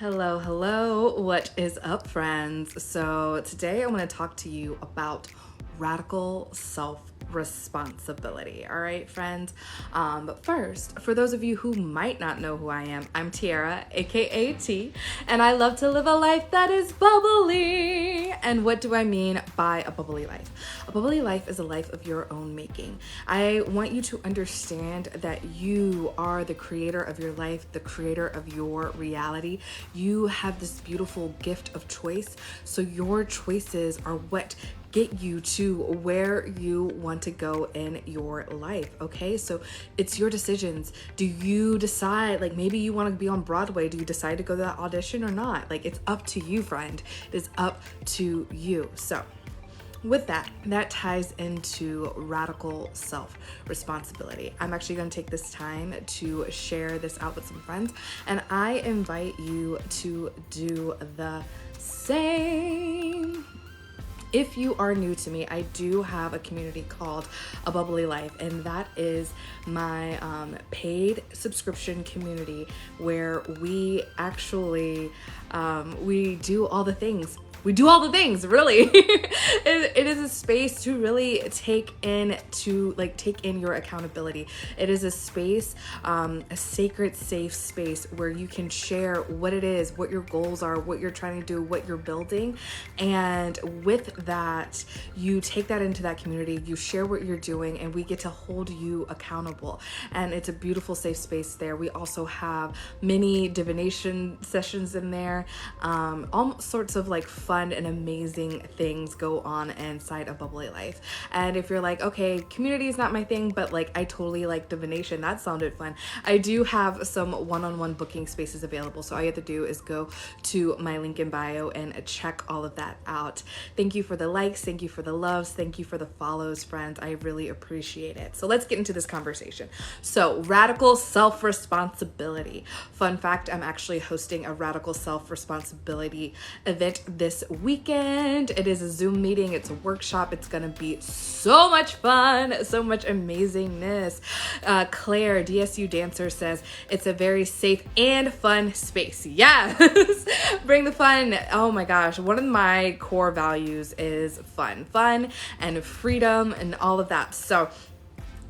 Hello, hello. What is up, friends? So, today I want to talk to you about radical self-responsibility. All right, friends? But first, for those of you who might not know who I am, I'm Tiara, aka T, and I love to live a life that is bubbly. And what do I mean by a bubbly life? A bubbly life is a life of your own making. I want you to understand that you are the creator of your life, the creator of your reality. You have this beautiful gift of choice. So your choices are what get you to where you want to go in your life. Okay, so it's your decisions. Do you decide, like, maybe you want to be on Broadway? Do you decide to go to that audition or not? Like, it's up to you, friend. It is up to you. So with that ties into radical self-responsibility. I'm actually going to take this time to share this out with some friends, and I invite you to do the same. If you are new to me, I do have a community called A Bubbly Life, and that is my paid subscription community where we actually, we do all the things. Really. It is a space to really take in your accountability. It is a space, a sacred, safe space where you can share what it is, what your goals are, what you're trying to do, what you're building. And with that, you take that into that community, you share what you're doing, and we get to hold you accountable. And it's a beautiful, safe space there. We also have mini divination sessions in there. All sorts of like fun and amazing things go on inside of Bubbly Life. And if you're like, okay, community is not my thing, but like I totally like divination, that sounded fun, I do have some one-on-one booking spaces available. So all you have to do is go to my link in bio and check all of that out. Thank you for the likes, thank you for the loves, thank you for the follows, friends. I really appreciate it. So let's get into this conversation. So radical self-responsibility. Fun fact, I'm actually hosting a radical self-responsibility event this weekend. It is a Zoom meeting, it's a workshop. It's gonna be so much fun, so much amazingness. Claire, DSU dancer, says it's a very safe and fun space. Yes. Bring the fun. Oh my gosh, one of my core values is fun and freedom and all of that. So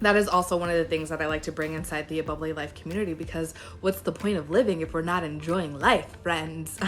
that is also one of the things that I like to bring inside the Bubbly Life community, because what's the point of living if we're not enjoying life, friends?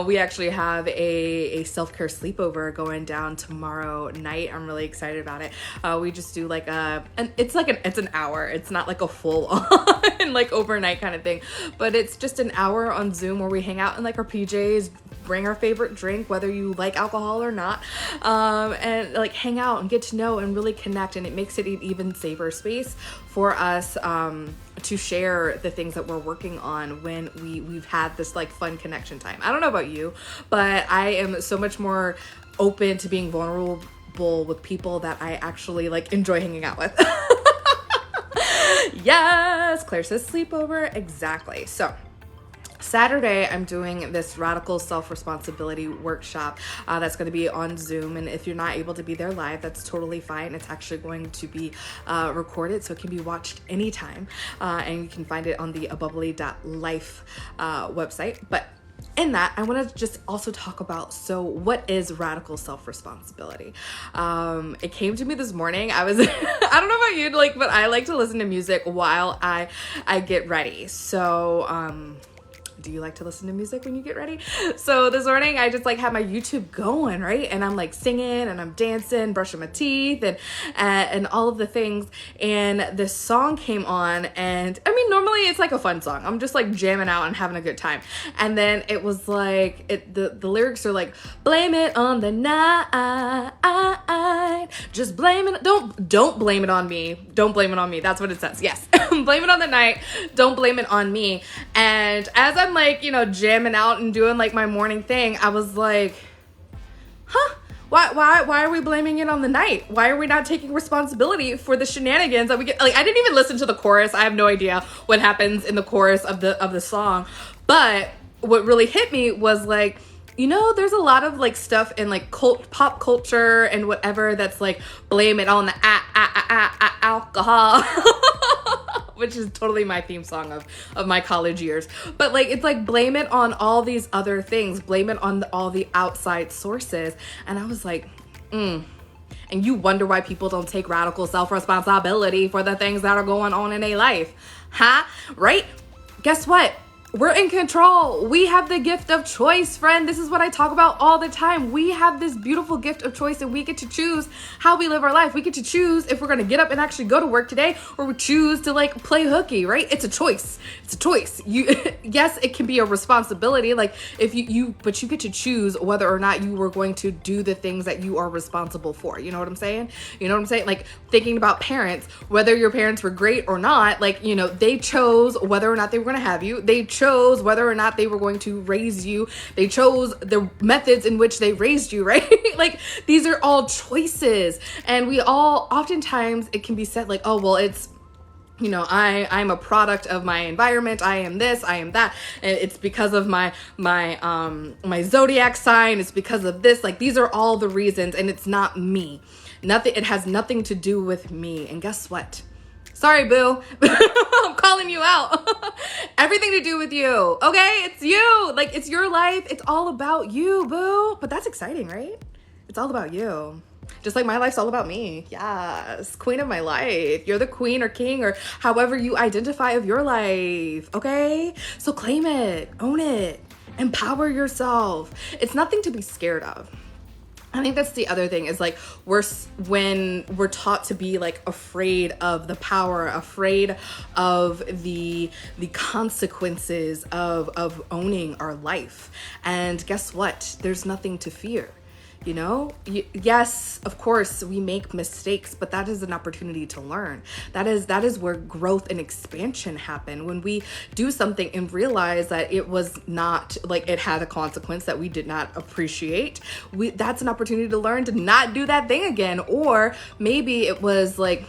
We actually have a self-care sleepover going down tomorrow night. I'm really excited about it. We just do like it's an hour. It's not like a full on like overnight kind of thing, but it's just an hour on Zoom where we hang out in like our PJs, bring our favorite drink, whether you like alcohol or not, and like hang out and get to know and really connect. And it makes it an even safer space for us to share the things that we're working on when we've had this like fun connection time. I don't know about you, but I am so much more open to being vulnerable with people that I actually like enjoy hanging out with. Yes, Claire says sleepover. Exactly. So Saturday, I'm doing this radical self-responsibility workshop that's going to be on Zoom. And if you're not able to be there live, that's totally fine. It's actually going to be recorded, so it can be watched anytime. And you can find it on the abubbly.life website. But in that, I want to just also talk about, so what is radical self-responsibility? It came to me this morning. I don't know about you, but I like to listen to music while I get ready. So, do you like to listen to music when you get ready? So this morning I just like had my YouTube going, right? And I'm like singing and I'm dancing, brushing my teeth and all of the things. And this song came on, and I mean, normally it's like a fun song. I'm just like jamming out and having a good time. And then it was like, the lyrics are like, blame it on the night. Just blame it. Don't blame it on me. Don't blame it on me. That's what it says. Yes. Blame it on the night. Don't blame it on me. And as I'm like, jamming out and doing like my morning thing, I was like, why are we blaming it on the night? Why are we not taking responsibility for the shenanigans that we get? Like, I didn't even listen to the chorus. I have no idea what happens in the chorus of the song. But what really hit me was like, there's a lot of like stuff in like pop culture and whatever that's like, blame it on the alcohol. which is totally my theme song of my college years. But like, it's like, blame it on all these other things, blame it on all the outside sources. And I was like, and you wonder why people don't take radical self-responsibility for the things that are going on in their life, huh? Right? Guess what? We're in control. We have the gift of choice, friend. This is what I talk about all the time. We have this beautiful gift of choice, and we get to choose how we live our life. We get to choose if we're going to get up and actually go to work today, or we choose to like play hooky, right? It's a choice. It's a choice. Yes, it can be a responsibility. Like if but you get to choose whether or not you were going to do the things that you are responsible for. You know what I'm saying? You know what I'm saying? Like thinking about parents, whether your parents were great or not, like, they chose whether or not they were going to have you. They chose whether or not they were going to raise you. They chose the methods in which they raised you, right? Like these are all choices. And we all, oftentimes it can be said like, oh, well, it's, I'm a product of my environment. I am this, I am that. And it's because of my zodiac sign. It's because of this. Like these are all the reasons, and it's not me. It has nothing to do with me. And guess what? Sorry, boo. I'm calling you out. Everything to do with you. Okay? It's you. Like, it's your life. It's all about you, boo. But that's exciting, right? It's all about you. Just like my life's all about me. Yes. Queen of my life. You're the queen or king or however you identify of your life. Okay? So claim it. Own it. Empower yourself. It's nothing to be scared of. I think that's the other thing is like when we're taught to be like afraid of the power, afraid of the consequences of owning our life. And guess what? There's nothing to fear. Yes, of course we make mistakes, but that is an opportunity to learn. That is where growth and expansion happen. When we do something and realize that it was not like it had a consequence that we did not appreciate, that's an opportunity to learn to not do that thing again. Or maybe it was like,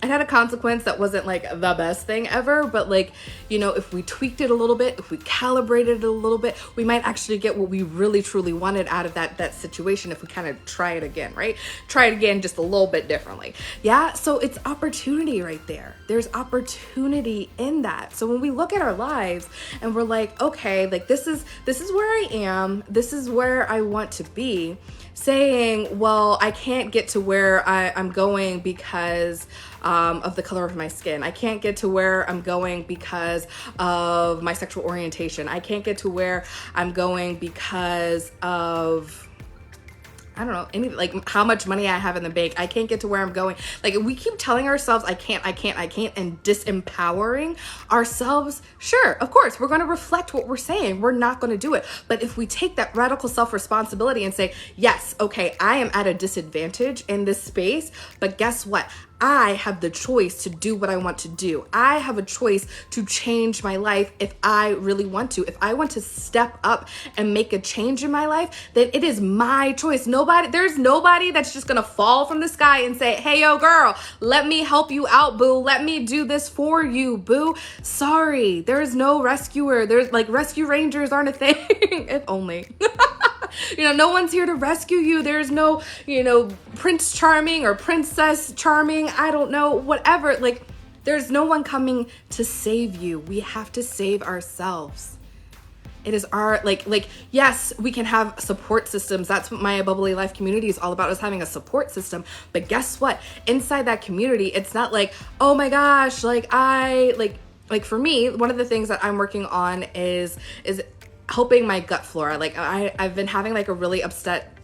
it had a consequence that wasn't like the best thing ever, but like, if we tweaked it a little bit, if we calibrated it a little bit, we might actually get what we really truly wanted out of that situation if we kind of try it again, right? Try it again just a little bit differently. Yeah, so it's opportunity right there. There's opportunity in that. So when we look at our lives and we're like, okay, like this is where I am, this is where I want to be, saying, well, I can't get to where I'm going because of the color of my skin. I can't get to where I'm going because of my sexual orientation. I can't get to where I'm going because of, I don't know, like how much money I have in the bank. I can't get to where I'm going. Like we keep telling ourselves, I can't, and disempowering ourselves. Sure, of course, we're going to reflect what we're saying. We're not going to do it. But if we take that radical self-responsibility and say, yes, okay, I am at a disadvantage in this space, but guess what? I have the choice to do what I want to do. I have a choice to change my life if I really want to. If I want to step up and make a change in my life, then it is my choice. There's nobody that's just gonna fall from the sky and say, hey, yo, girl, let me help you out, boo. Let me do this for you, boo. Sorry, there is no rescuer. There's like rescue rangers aren't a thing. If only. No one's here to rescue you. There's no, Prince Charming or Princess Charming. I don't know, whatever. Like, there's no one coming to save you. We have to save ourselves. It is our, yes, we can have support systems. That's what my Bubbly Life community is all about, is having a support system. But guess what? Inside that community, it's not like, oh my gosh, like for me, one of the things that I'm working on is helping my gut flora. Like I've been having like a really upset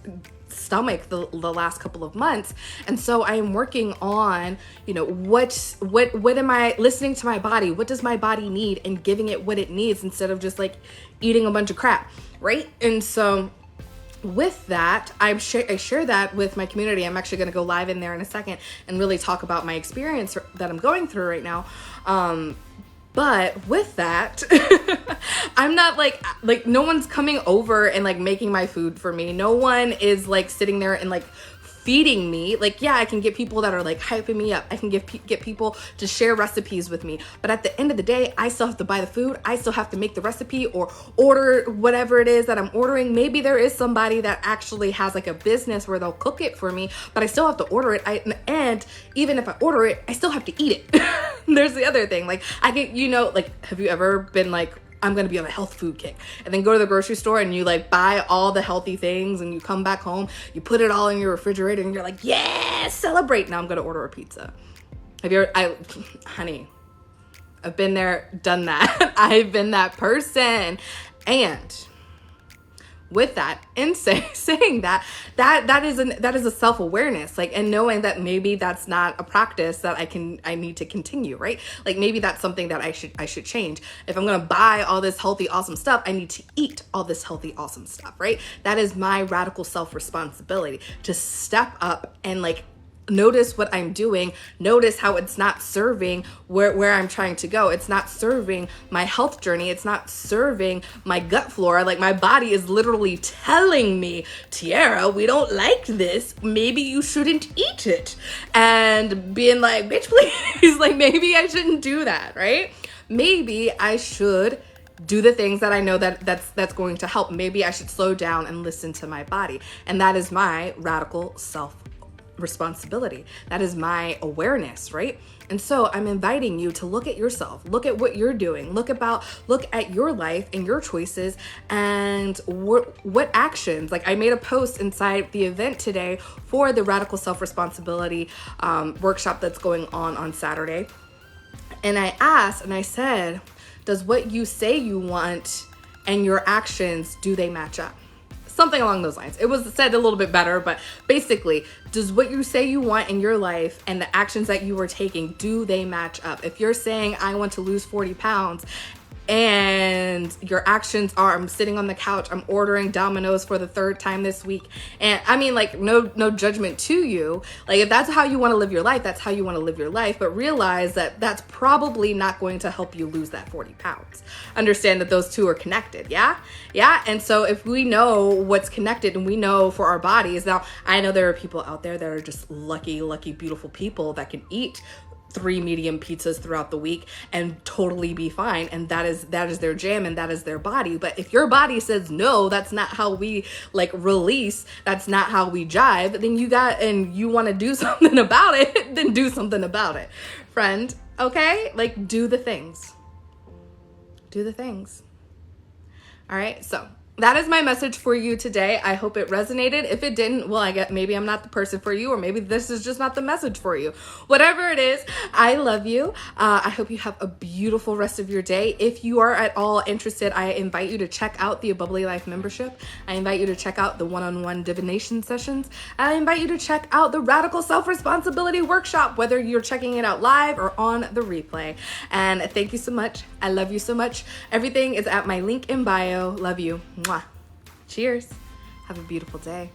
stomach the last couple of months, and so I am working on what am I listening to my body, what does my body need, and giving it what it needs instead of just like eating a bunch of crap, right? And so with that, I share that with my community. I'm actually going to go live in there in a second and really talk about my experience that I'm going through right now. But with that, I'm not like no one's coming over and like making my food for me. No one is like sitting there and like feeding me. Like, yeah, I can get people that are like hyping me up. I can get people to share recipes with me. But at the end of the day, I still have to buy the food. I still have to make the recipe or order whatever it is that I'm ordering. Maybe there is somebody that actually has like a business where they'll cook it for me, but I still have to order it. And even if I order it, I still have to eat it. there's the other thing. Like, I get, like, have you ever been like, I'm going to be on a health food kick, and then go to the grocery store and you like buy all the healthy things, and you come back home, you put it all in your refrigerator, and you're like, yeah, celebrate. Now I'm going to order a pizza. Honey, I've been there, done that. I've been that person. And with that, in saying that is a self-awareness, like, and knowing that maybe that's not a practice that I need to continue, right? Like, maybe that's something that I should change. If I'm going to buy all this healthy, awesome stuff, I need to eat all this healthy, awesome stuff, right? That is my radical self-responsibility, to step up and like notice what I'm doing, notice how it's not serving where I'm trying to go. It's not serving my health journey. It's not serving my gut flora. Like, my body is literally telling me, Tiara, we don't like this. Maybe you shouldn't eat it. And being like, bitch, please, like, maybe I shouldn't do that, right? Maybe I should do the things that I know that's going to help. Maybe I should slow down and listen to my body. And that is my radical self-responsibility. That is my awareness, right? And so I'm inviting you to look at yourself, look at what you're doing, look at your life and your choices, and what actions. Like, I made a post inside the event today for the radical self-responsibility workshop that's going on Saturday. And I asked, and I said, does what you say you want and your actions, do they match up? Something along those lines. It was said a little bit better, but basically, does what you say you want in your life and the actions that you are taking, do they match up? If you're saying, I want to lose 40 pounds, and your actions are, I'm sitting on the couch, I'm ordering Domino's for the 3rd time this week. And I mean, like, no judgment to you. Like, if that's how you want to live your life, that's how you want to live your life. But realize that that's probably not going to help you lose that 40 pounds. Understand that those two are connected. Yeah. And so if we know what's connected, and we know for our bodies, now I know there are people out there that are just lucky, beautiful people that can eat 3 medium pizzas throughout the week and totally be fine, and that is their jam, and that is their body. But if your body says no, that's not how we like release, that's not how we jive, then you want to do something about it, then do something about it, friend. Okay, like, do the things. All right, so that is my message for you today. I hope it resonated. If it didn't, well, I guess maybe I'm not the person for you, or maybe this is just not the message for you. Whatever it is, I love you. I hope you have a beautiful rest of your day. If you are at all interested, I invite you to check out the A Bubbly Life membership. I invite you to check out the one-on-one divination sessions. I invite you to check out the Radical Self-Responsibility Workshop, whether you're checking it out live or on the replay. And thank you so much. I love you so much. Everything is at my link in bio. Love you. Mwah. Cheers. Have a beautiful day.